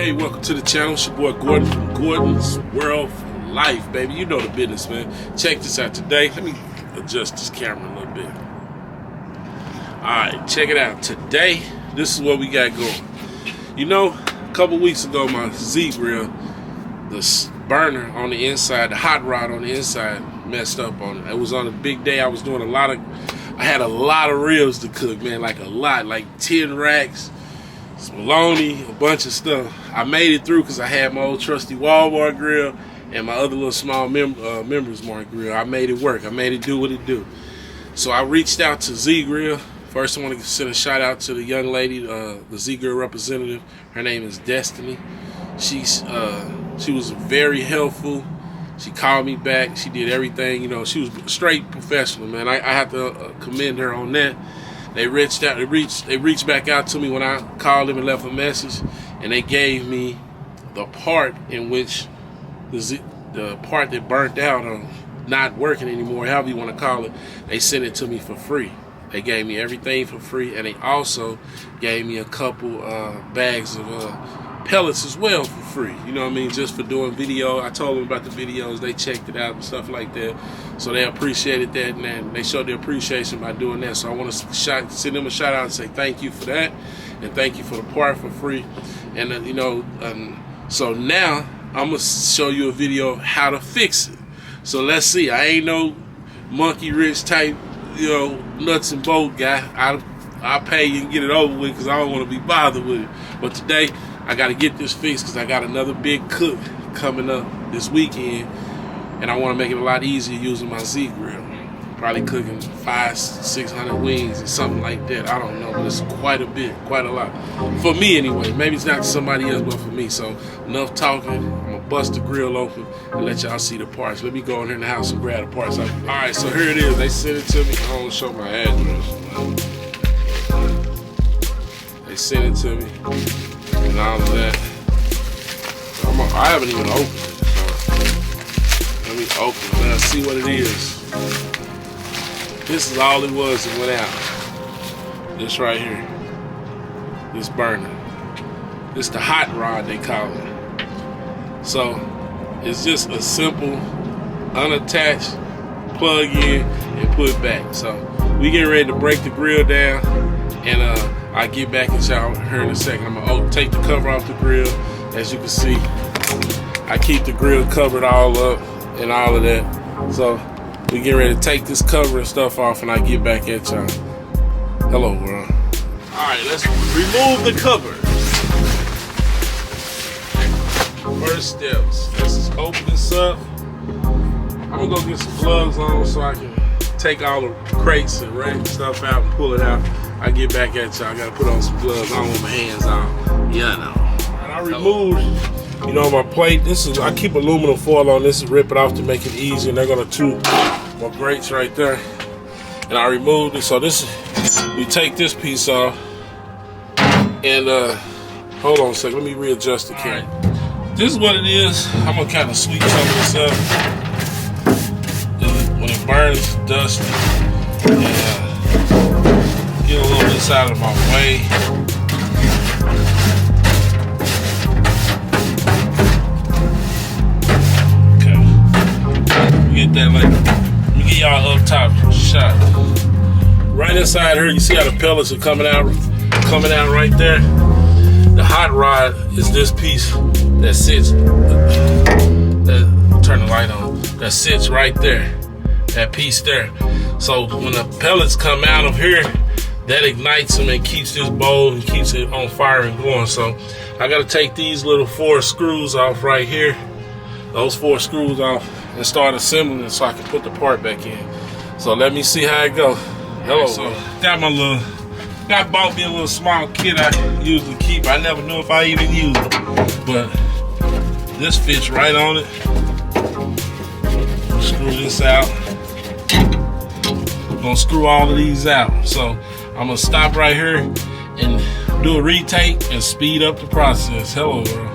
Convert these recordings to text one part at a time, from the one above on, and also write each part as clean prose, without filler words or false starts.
Hey, welcome to the channel. It's your boy Gordon from Gordon's World for Life, baby. You know the business, man. Check this out today. Let me adjust this camera a little bit. Alright, check it out. Today, this is what we got going. You know, a couple weeks ago, my Z-Grill, the burner on the inside, the hot rod on the inside, messed up on it. It was on a big day. I had a lot of ribs to cook, man, like 10 racks. Bologna, a bunch of stuff. I made it through because I had my old trusty Walmart grill and my other little small Members Mark grill. I made it work. I made it do what it do. So I reached out to Z-Grill. First, I want to send a shout out to the young lady, the Z-Grill representative. Her name is Destiny. She was very helpful. She called me back. She did everything. You know, she was straight professional, man. I have to commend her on that. They reached back out to me when I called them and left a message, and they gave me the part in which the part that burnt out or not working anymore, however you want to call it. They sent it to me for free. They gave me everything for free, and they also gave me a couple bags of pellets as well for free. You know what I mean? Just for doing video. I told them about the videos. They checked it out and stuff like that. So they appreciated that, and they showed their appreciation by doing that. So I want to send them a shout out and say thank you for that, and thank you for the part for free. And so now I'm gonna show you a video of how to fix it. So let's see. I ain't no monkey wrench type, nuts and bolt guy. I'll pay you and get it over with because I don't want to be bothered with it. But today I got to get this fixed because I got another big cook coming up this weekend, and I want to make it a lot easier using my Z-Grill. Probably cooking 500-600 wings or something like that. I don't know, but it's quite a lot. For me anyway. Maybe it's not for somebody else, but for me. So enough talking. I'm going to bust the grill open and let y'all see the parts. Let me go in here in the house and grab the parts. Alright, so here it is. They sent it to me. I don't show my address. They sent it to me. And all of that. So I haven't even opened it. So let me open it. Let's see what it is. This is all it was that went out. This right here. This burner. This the hot rod they call it. So it's just a simple unattached plug in and put back. So we getting ready to break the grill down, and I'll get back at y'all here in a second. I'm gonna take the cover off the grill. As you can see, I keep the grill covered all up and all of that. So we get ready to take this cover and stuff off, and I get back at y'all. Hello, world. All right, let's remove the cover. First steps. Let's just open this up. I'm gonna go get some plugs on so I can take all the crates and rack stuff out and pull it out. I get back at y'all. I gotta put on some gloves. I don't want my hands on. Yeah, no. And I removed, my plate. I keep aluminum foil on this and rip it off to make it easier. And they're gonna two my grates right there. And I removed it. So we take this piece off. And hold on a second. Let me readjust the camera. Right. This is what it is. I'm gonna kind of sweep some of this up. When it burns, dusty. Get a little bit of this out of my way. Okay. Get that let me get y'all up top shot. Right inside here, you see how the pellets are coming out right there. The hot rod is this piece that sits. Turn the light on. That sits right there. That piece there. So when the pellets come out of here, that ignites them and keeps this bowl and keeps it on fire and going. So I gotta take these little 4 screws off right here, those 4 screws off, and start assembling it so I can put the part back in. So let me see how it goes. Hello. So I bought me a little small kit I usually keep. I never know if I even use it, but this fits right on it. Screw this out. I'm gonna screw all of these out. So I'm gonna stop right here and do a retake and speed up the process. Hello, world.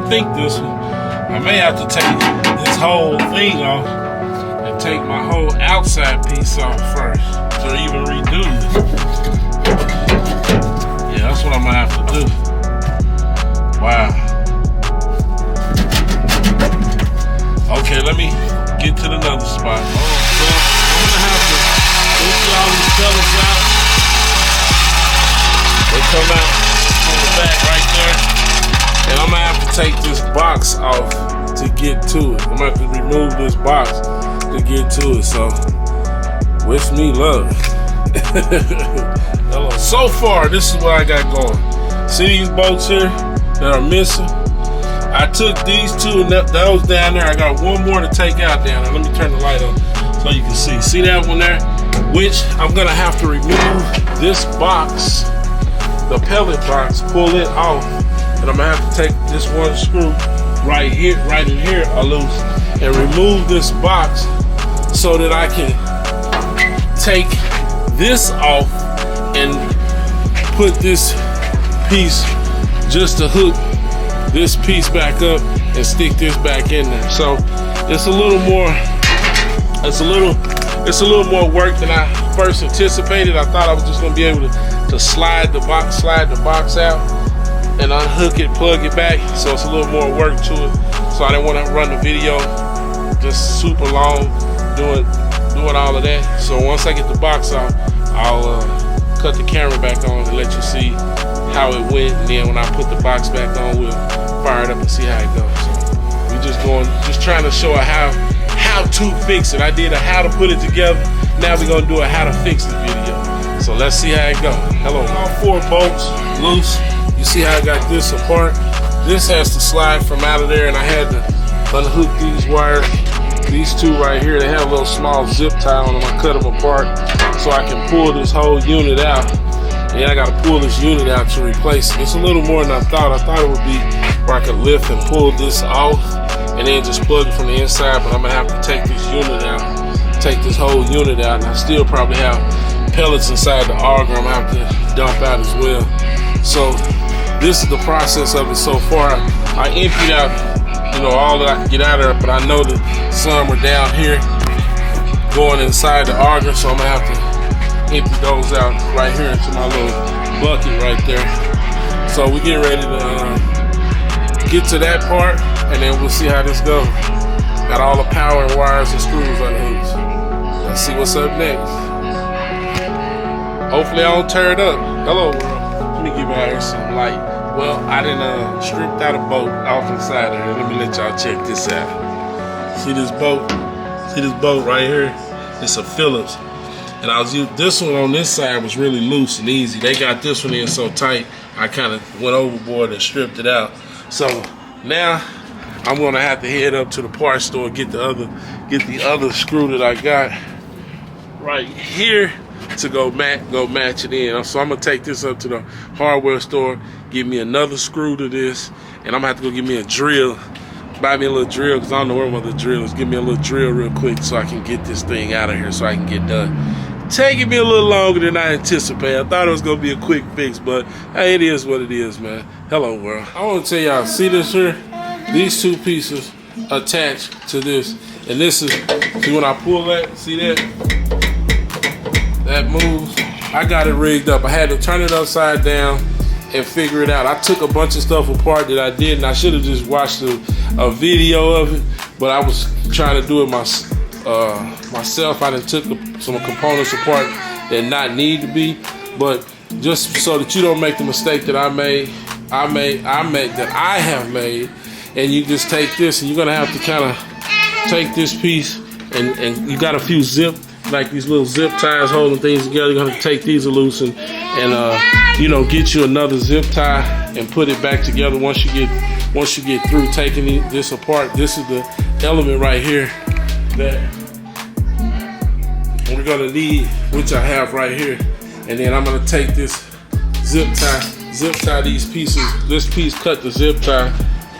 rethink this one. I may have to take this whole thing off and take my whole outside piece off first to even redo this. Yeah, that's what I'm gonna have to do. Wow. Okay, let me get to another spot. Oh, so I'm gonna have to empty all these pellets out. They come out on the back right there. And I'm gonna have to take this box off to get to it. I'm gonna have to remove this box to get to it. So, wish me luck. Hello. So far, this is what I got going. See these bolts here that are missing? I took these two and those down there. I got one more to take out down there. Let me turn the light on so you can see. See that one there? Which I'm gonna have to remove this box, the pellet box, pull it off. And I'm gonna have to take this one screw right here, right in here, loose, and remove this box so that I can take this off and put this piece just to hook this piece back up and stick this back in there. So it's a little more work than I first anticipated. I thought I was just gonna be able to slide the box out and unhook it, plug it back. So it's a little more work to it. So I didn't want to run the video just super long doing all of that. So once I get the box out, I'll cut the camera back on and let you see how it went. And then when I put the box back on, we'll fire it up and see how it goes. So we're just trying to show how to fix it. I did a how to put it together. Now we're gonna do a how to fix it video. So let's see how it goes. Hello. All 4 bolts loose. You see how I got this apart? This has to slide from out of there, and I had to unhook these wires. These 2 right here, they have a little small zip tie on them. I cut them apart so I can pull this whole unit out. And I gotta pull this unit out to replace it. It's a little more than I thought. I thought it would be where I could lift and pull this off and then just plug it from the inside, but I'm gonna have to take this unit out, take this whole unit out, and I still probably have pellets inside the auger I'm gonna have to dump out as well. So this is the process of it so far. I emptied out, all that I could get out of it, but I know that some are down here going inside the auger, so I'm gonna have to empty those out right here into my little bucket right there. So we get ready to get to that part, and then we'll see how this goes. Got all the power and wires and screws unhooked. Let's see what's up next. Hopefully I don't tear it up. Hello world. Let me give out here some light. Well, I done stripped out a bolt off inside of here. Let me let y'all check this out. See this bolt? See this bolt right here? It's a Phillips. And I was using this one on this side was really loose and easy. They got this one in so tight, I kind of went overboard and stripped it out. So now I'm gonna have to head up to the parts store, get the other screw that I got right here to go match it in. So I'm gonna take this up to the hardware store, give me another screw to this, and I'm gonna have to go get me a drill. Buy me a little drill, because I don't know where my other drill is. Give me a little drill real quick so I can get this thing out of here so I can get done. Taking me a little longer than I anticipated. I thought it was gonna be a quick fix, but hey, it is what it is, man. Hello world. I want to tell y'all, see this here? These 2 pieces attached to this, and this is, see when I pull that, see that? That moves. I got it rigged up. I had to turn it upside down and figure it out. I took a bunch of stuff apart that I did, and I should have just watched a video of it, but I was trying to do it myself. I done took some components apart that not need to be, but just so that you don't make the mistake that I have made, and you just take this, and you're gonna have to kind of take this piece, and you got a few like these little zip ties holding things together. You're gonna take these loose and get you another zip tie and put it back together. Once you get through taking this apart, this is the element right here that we're gonna need, which I have right here. And then I'm gonna take this zip tie these pieces. This piece cut the zip tie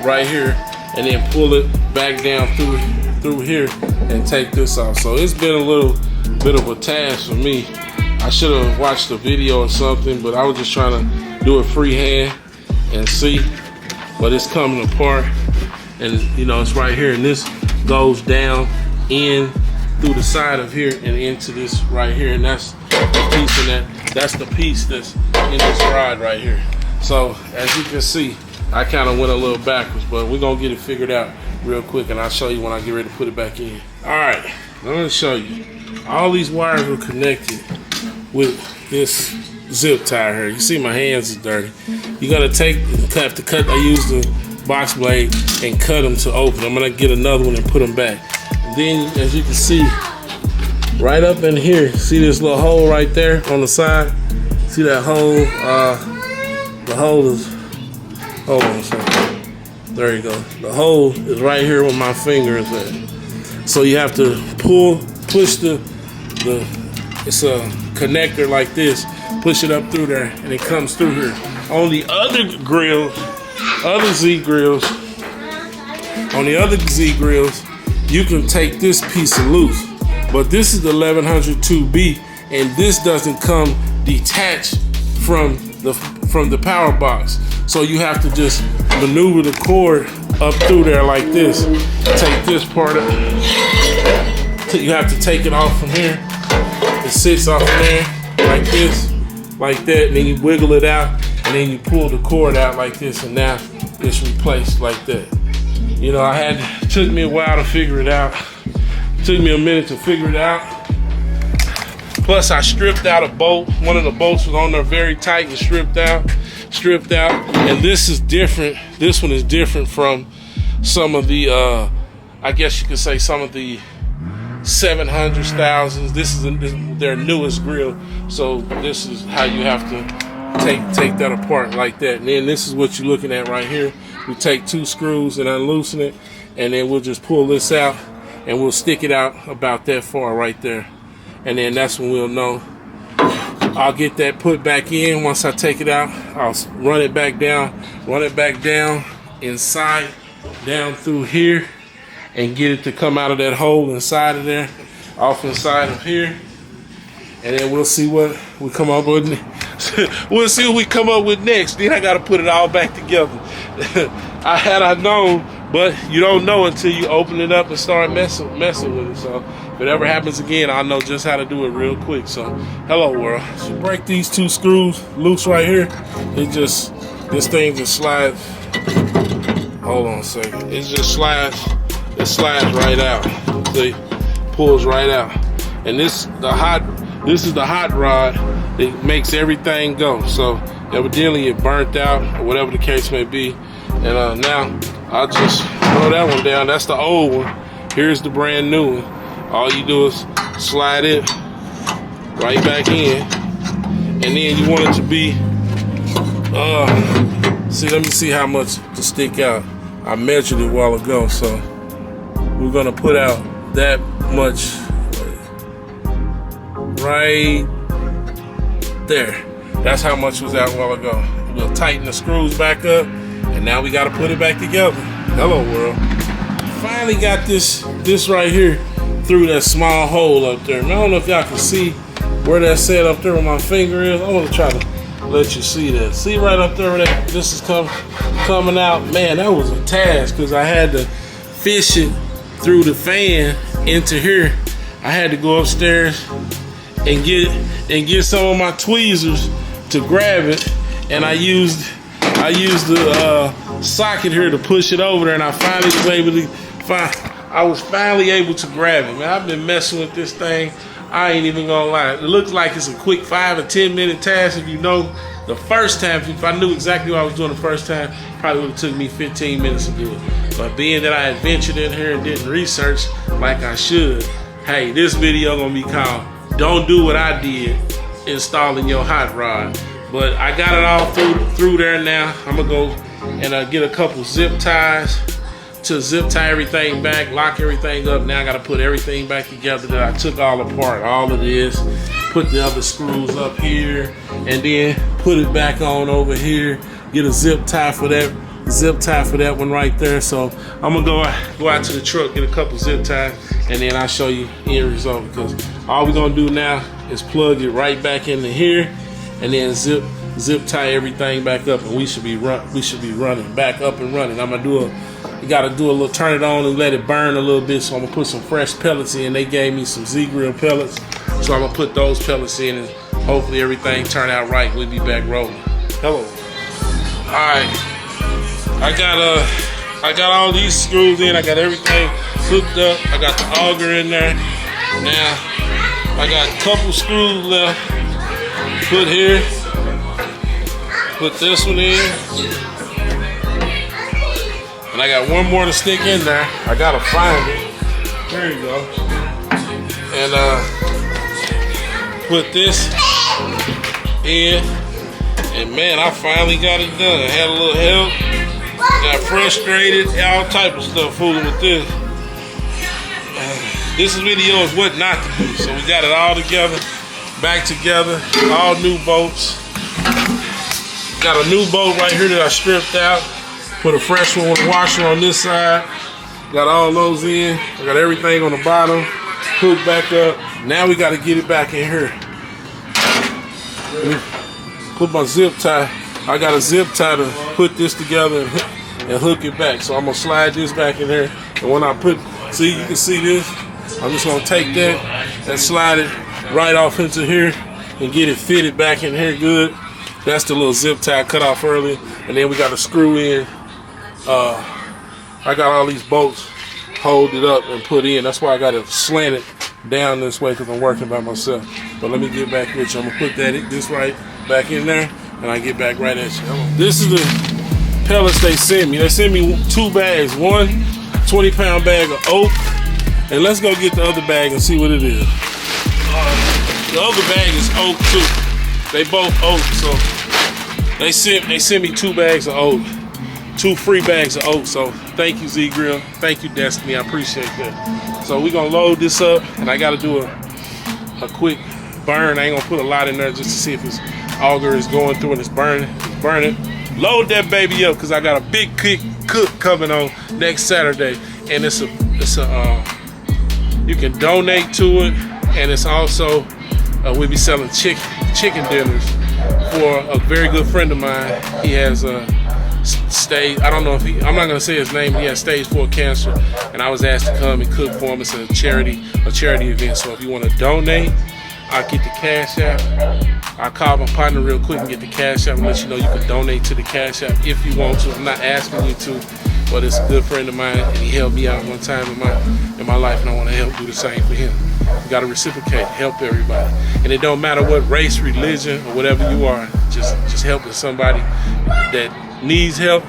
right here, and then pull it back down through here and take this off. So it's been a little bit of a task for me. I should have watched a video or something, but I was just trying to do it freehand and see. But it's coming apart. and you know, it's right here, and this goes down in through the side of here and into this right here, and that's the piece in that. That's the piece that's in this rod right here. So as you can see, I kind of went a little backwards, but we're gonna get it figured out real quick, and I'll show you when I get ready to put it back in. All right, I'm gonna show you. All these wires are connected with this zip tie here. You see my hands is dirty. You gotta have to cut. I use the box blade and cut them to open. I'm gonna get another one and put them back. And then, as you can see, right up in here, see this little hole right there on the side? See that hole? The hole is, hold on a second. There you go. The hole is right here where my finger is at. So you have to push it's a connector like this, push it up through there, and it comes through here. On the other grills, on the other Z grills, you can take this piece loose. But this is the 1102B, and this doesn't come detached from the power box. So you have to just maneuver the cord up through there like this. Take this part up. You have to take it off from here. It sits off there like this, like that, and then you wiggle it out, and then you pull the cord out like this, and now it's replaced like that. You know, it took me a while to figure it out. It took me a minute to figure it out. Plus, I stripped out a bolt. One of the bolts was on there very tight and stripped out. And this is different. This one is different from some of the, I guess you could say some of the 700s, thousands. This is their newest grill. So this is how you have to take that apart like that. And then this is what you're looking at right here. We take 2 screws and unloosen it, and then we'll just pull this out, and we'll stick it out about that far right there. And then that's when we'll know. I'll get that put back in. Once I take it out, I'll run it back down inside, down through here, and get it to come out of that hole inside of there, off inside of here. And then we'll see what we come up with. We'll see what we come up with next. Then I got to put it all back together. I known, but you don't know until you open it up and start messing with it. So if it ever happens again, I'll know just how to do it real quick. So hello world. So break these 2 screws loose right here. This thing just slides. Hold on a second. It just slides. It slides right out. See, pulls right out. And this is the hot rod that makes everything go. So evidently it burnt out or whatever the case may be. And now I'll just throw that one down. That's the old one. Here's the brand new one. All you do is slide it right back in. And then you want it to be, let me see how much to stick out. I measured it a while ago, so we're gonna put out that much right there. That's how much was out a while ago. We'll tighten the screws back up, and now we gotta put it back together. Hello world. Finally got this right here through that small hole up there. I don't know if y'all can see where that's set up there where my finger is. I want to try to let you see that. See right up there where this is coming out? Man, that was a task because I had to fish it through the fan into here. I had to go upstairs and get some of my tweezers to grab it, and I used the socket here to push it over there, and I was finally able to grab it. Man, I've been messing with this thing. I ain't even gonna lie. It looks like it's a quick 5 or 10 minute task. If you know the first time, if I knew exactly what I was doing the first time, probably would have took me 15 minutes to do it. But being that I adventured in here and didn't research like I should, hey, this video gonna be called "Don't Do What I Did Installing Your Hot Rod." But I got it all through there now. I'm gonna go and get a couple zip ties to zip tie everything back, lock everything up. Now I gotta put everything back together that I took all apart, all of this, put the other screws up here, and then put it back on over here, get a zip tie for that one right there. So I'm gonna go out to the truck, get a couple zip ties, and then I'll show you end result, because all we're gonna do now is plug it right back into here, and then zip tie everything back up, and we should be running back up and running. I'm gonna do You got to do a little, turn it on and let it burn a little bit. So I'm gonna put some fresh pellets in. They gave me some Z-Grill pellets, so I'm gonna put those pellets in, and hopefully everything turn out right. We'll be back rolling. Hello. All right, I got all these screws in. I got everything hooked up. I got the auger in there. Now I got a couple screws left. Put here. Put this one in. And I got one more to stick in there. I gotta find it. There you go. And put this in. And man, I finally got it done. I had a little help. Got frustrated, all type of stuff fooling with this. This video is what not to do. So we got it all together, back together, all new bolts. Got a new bolt right here that I stripped out. Put a fresh one with a washer on this side. Got all those in. I got everything on the bottom. Hooked back up. Now we got to get it back in here. Put my zip tie. I got a zip tie to put this together and hook it back. So I'm gonna slide this back in there. And when I put, see, you can see this. I'm just gonna take that and slide it right off into here and get it fitted back in here good. That's the little zip tie I cut off earlier. And then we got to screw in. I got all these bolts hold it up and put in. That's why I got to slant it down this way because I'm working by myself. But let me get back with you. I'm gonna put this right back in there, and I get back right at you. This is the pellets they sent me. They sent me 2 bags. One 20-pound bag of oak, and let's go get the other bag and see what it is. The other bag is oak too. They both oak, so they sent me 2 bags of oak. 2 free bags of oat. So thank you, Z-Grill. Thank you, Destiny. I appreciate that. So we're gonna load this up, and I gotta do a quick burn. I ain't gonna put a lot in there just to see if this auger is going through and it's burning. Load that baby up because I got a big cook coming on next Saturday, and you can donate to it, and it's also we'll be selling chicken dinners for a very good friend of mine. He has stage, I don't know if I'm not gonna say his name. He has stage 4 cancer, and I was asked to come and cook for him. It's a charity event. So if you want to donate, I'll get the Cash App. I'll call my partner real quick and get the Cash App and let you know you can donate to the Cash App if you want to. I'm not asking you to, but it's a good friend of mine, and he helped me out one time in my life, and I want to help do the same for him. You got to reciprocate, help everybody, and it don't matter what race, religion, or whatever you are. Just helping somebody that needs help.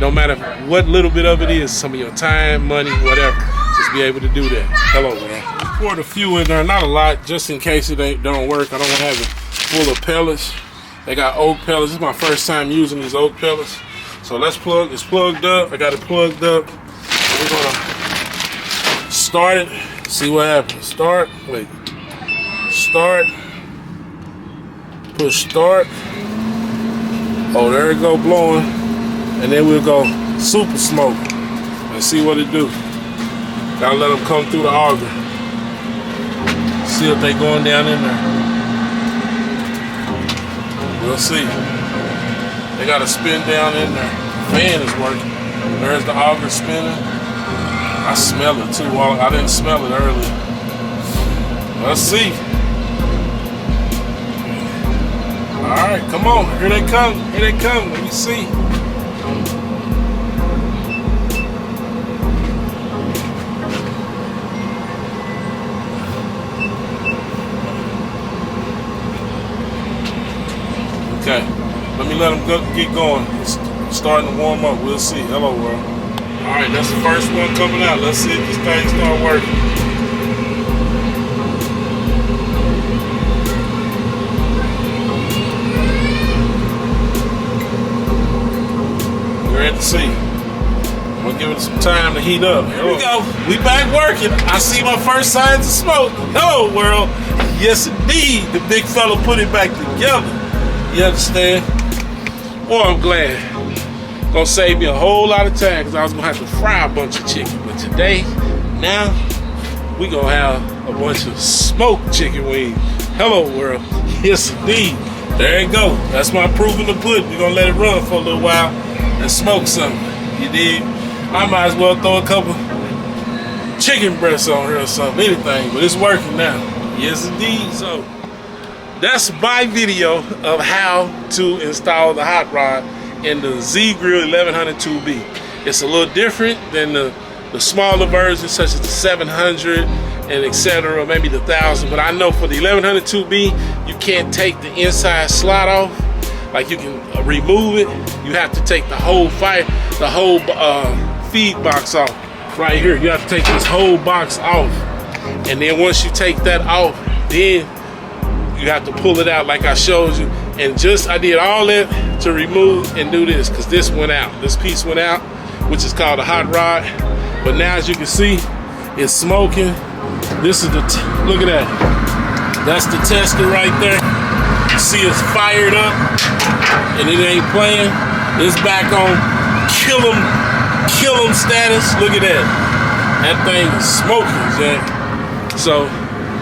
No matter what little bit of it is, some of your time, money, whatever. Just be able to do that. Hello, man. Poured a few in there, not a lot, just in case it don't work. I don't want to have it full of pellets. They got oak pellets. This is my first time using these oak pellets. So it's plugged up. I got it plugged up. We're gonna start it. See what happens. Start. Push start. Oh, there it go blowing. And then we'll go super smoke and see what it do. Gotta let them come through the auger. See if they going down in there. We'll see. They gotta spin down in there. Fan is working. There's the auger spinning. I smell it too. Well, I didn't smell it earlier. Let's see. All right, come on. Here they come. Here they come. Let me see. Okay, let me let them get going. It's starting to warm up. We'll see. Hello, world. All right, that's the first one coming out. Let's see if this thing start working. We're ready to see. We'll give it some time to heat up. Here we go. We back working. I see my first signs of smoke. Hello, world. Yes, indeed. The big fella put it back together. You understand? Boy, I'm glad. Gonna save me a whole lot of time because I was gonna have to fry a bunch of chicken. But today, now, we gonna have a bunch of smoked chicken wings. Hello, world. Yes, indeed. There you go. That's my proof in the pudding. We're gonna let it run for a little while and smoke something. You dig? I might as well throw a couple chicken breasts on here or something, anything, but it's working now. Yes, indeed. So that's my video of how to install the hot rod in the Z-Grill 1100 2B. It's a little different than the smaller versions, such as the 700 and etc., maybe the 1000. But I know for the 1100 2B, you can't take the inside slot off. Like you can remove it. You have to take the whole feed box off. Right here, you have to take this whole box off. And then once you take that off, then you have to pull it out like I showed you. And I did all that to remove and do this, because this went out. This piece went out, which is called a hot rod. But now, as you can see, it's smoking. This is look at that. That's the tester right there. You see it's fired up and it ain't playing. It's back on kill 'em status. Look at that. That thing is smoking, Jack. So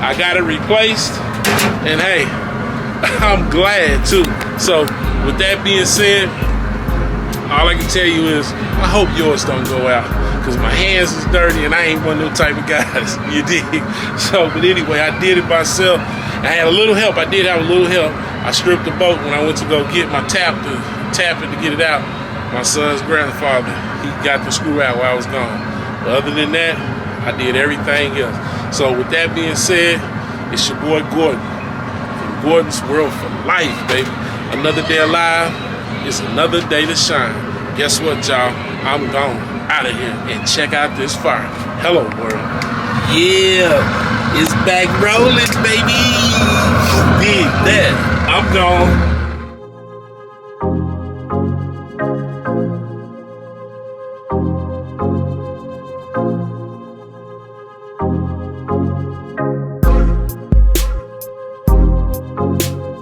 I got it replaced, and hey, I'm glad too. So with that being said, all I can tell you is I hope yours don't go out, because my hands is dirty and I ain't one of those type of guys. You dig? So, but anyway, I did it myself. I had a little help. I did have a little help. I stripped the boat when I went to go get my tap it to get it out. My son's grandfather, he got the screw out while I was gone. But other than that, I did everything else. So with that being said, it's your boy Gordon from Gordon's World for Life, baby. Another day alive is another day to shine. Guess what, y'all? I'm gone out of here, and check out this fire. Hello, world. Yeah, it's back rolling, baby. Dig that. I'm gone.